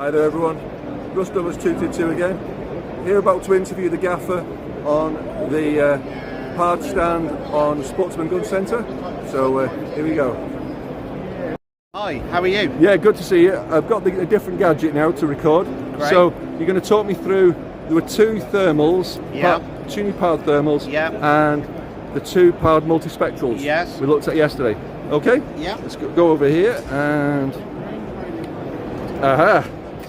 Hi there everyone, RustLovers222 again. Here about to interview the gaffer on the hard stand on Sportsman Gun Centre. So here we go. Hi, how are you? Yeah, good to see you. I've got a different gadget now to record. Great. So you're going to talk me through, there were two thermals, two new powered thermals, and the two powered multi-spectrals we looked at yesterday. Okay? Yeah. Let's go over here and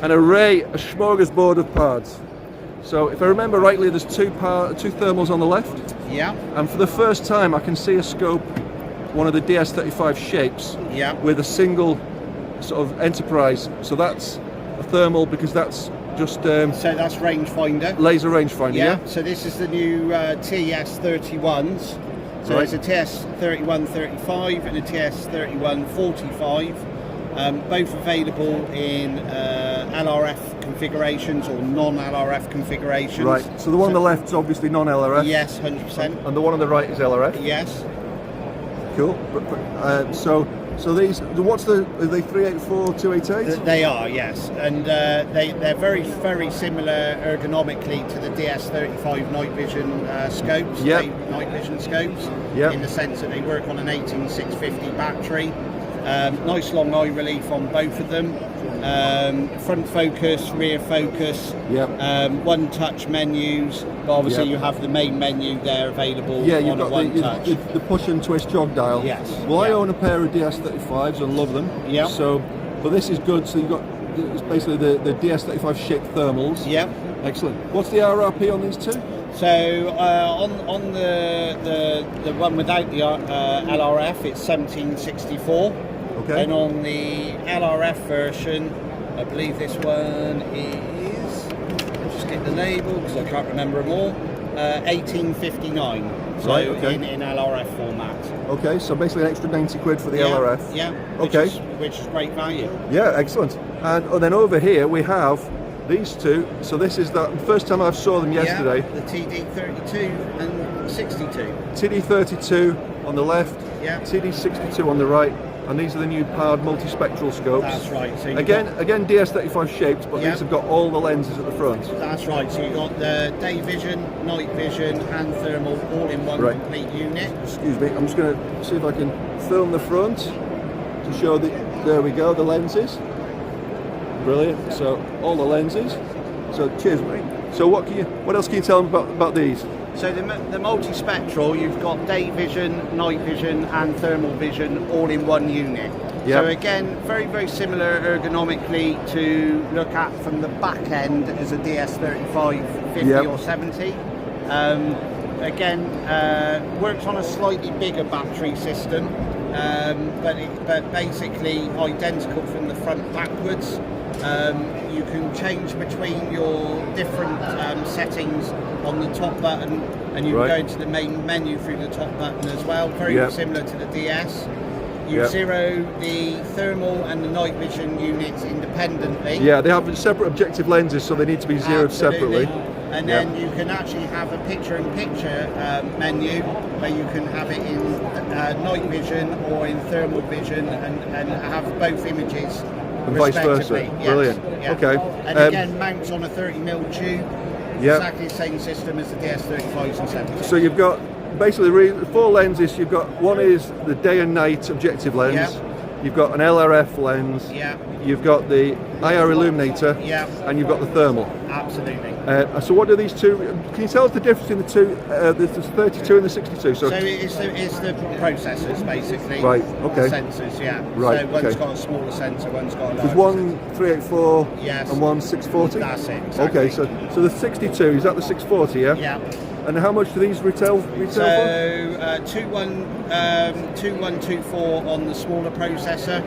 an array, a smorgasbord of parts. So if I remember rightly, there's two thermals on the left. Yeah. And for the first time, I can see a scope, one of the DS35 shapes, with a single sort of enterprise. So that's a thermal because that's just so that's rangefinder. Laser rangefinder. Yeah. So this is the new TS31s. So there's a TS3135 and a TS3145. Both available in LRF configurations or non-LRF configurations. Right, so the one on the left is obviously non-LRF. Yes, 100%. And the one on the right is LRF? Yes. Cool. So these, are they 384, 288? They are, yes. And they're very, very similar ergonomically to the DS35 night vision scopes, night vision scopes, in the sense that they work on an 18650 battery. Nice long eye relief on both of them. Front focus, rear focus, one touch menus, but obviously you have the main menu there available on a one touch. The push and twist jog dial. Yes. Well, I own a pair of DS35s and love them. Yeah. So, but this is good. So you've got, it's basically the DS35 shaped thermals. Yeah. Excellent. What's the RRP on these two? So on the one without the LRF, it's 1764. Okay. And on the LRF version, I believe this one is, I'll just get the label because I can't remember them all, 1859. So in LRF format. Okay, so basically an extra 90 quid for the LRF. Yeah. Which is great value. Yeah, excellent. And then over here we have these two. So this is the first time I saw them yesterday. The TD32 and 62. TD32 on the left, TD62 on the right. And these are the new powered multi-spectral scopes. That's right. So again DS35 shaped, but these have got all the lenses at the front. That's right. So you've got the day vision, night vision, and thermal all in one complete unit. Excuse me. I'm just going to see if I can film the front to show there we go, the lenses. Brilliant. So all the lenses. So cheers, mate. So what else can you tell them about these? So the multi-spectral, you've got day vision, night vision and thermal vision all in one unit. So again, very, very similar ergonomically to look at from the back end as a DS35 50 or 70. Again, works on a slightly bigger battery system, but basically identical from the front backwards. You can change between your different settings on the top button, and you can go into the main menu through the top button as well, very similar to the DS. You zero the thermal and the night vision units independently. Yeah, they have separate objective lenses, so they need to be zeroed separately. And then you can actually have a picture-in-picture menu where you can have it in night vision or in thermal vision and have both images and vice versa. Brilliant. Okay. And again, mounts on a 30mm tube. Exactly the same system as the DS35s and 70s. So you've got basically 4 lenses. You've got one is the day and night objective lens. You've got an LRF lens. You've got the IR illuminator. And you've got the thermal. Absolutely. So what do these two? Can you tell us the difference in the two? The 32 and the 62. So it's the processors basically. Right. Okay. The sensors. Right. So one's got a smaller sensor, one's got a larger. There's one 384 and one 640. That's it. Exactly. Okay. So the 62 is that the 640? Yeah. And how much do these retail for? So 2124 on the smaller processor,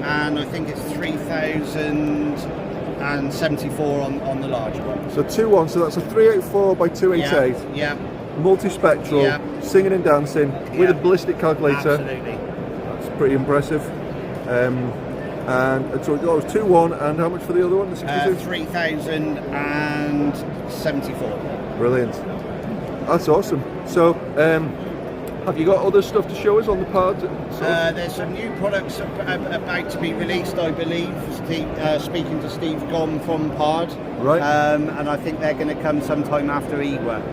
and I think it's 3074 on the larger one. So 2.1, so that's a 384 by 288. Yeah. Multi-spectral, singing and dancing with a ballistic calculator. Absolutely. That's pretty impressive. And so that was 2.1, and how much for the other one? The 62? 3074. Brilliant. That's awesome. So Have you got other stuff to show us on the pod? There's some new products about to be released, I believe. Speaking to Steve Gom from PARD. Right. And I think they're going to come sometime after EWA.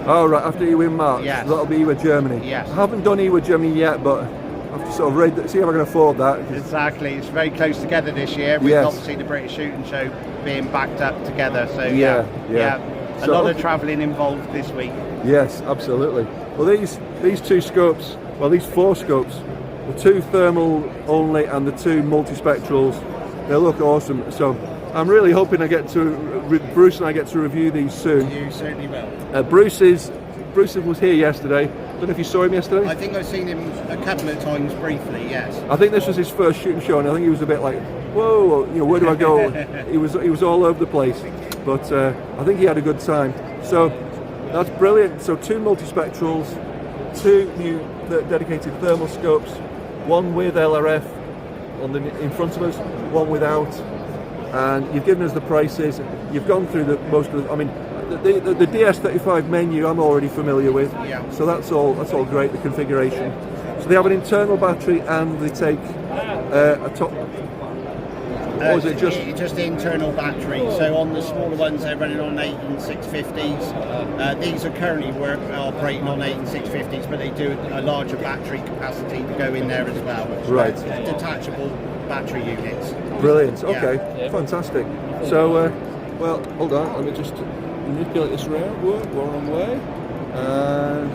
Oh, right, after EWA in March. Yes. That'll be EWA Germany. Yes. I haven't done EWA Germany yet, but I've to sort of read, see if I can afford that. Exactly. It's very close together this year, with obviously the British Shooting Show being backed up together. So yeah. A lot of travelling involved this week. Yes, absolutely. Well, these two scopes, well, these 4 scopes, the 2 thermal only and the 2 multi-spectrals, they look awesome. So I'm really hoping Bruce and I get to review these soon. You certainly will. Bruce was here yesterday. I don't know if you saw him yesterday. I think I've seen him a couple of times briefly, yes. I think this was his first shooting show, and I think he was a bit like, whoa, where do I go? he was all over the place, but I think he had a good time. So that's brilliant. So 2 multi-spectrals, 2 new dedicated thermal scopes, 1 with LRF in front of us, 1 without, and you've given us the prices. You've gone through most of the, I mean, the DS35 menu I'm already familiar with, so that's all great, the configuration. So they have an internal battery and they take a top, or is it just the internal battery? So on the smaller ones they're running on 8 and 650s. These are currently operating on 8 and 650s, but they do a larger battery capacity to go in there as well. Right. Detachable battery units. Brilliant, okay, fantastic. So, well, hold on, let me just manipulate this around. Wrong way. And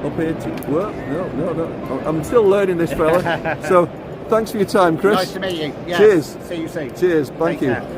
up here to work. No. I'm still learning this, fella. So, thanks for your time, Chris. Nice to meet you. Yes. Cheers. See you soon. Cheers. Thank you. Take care.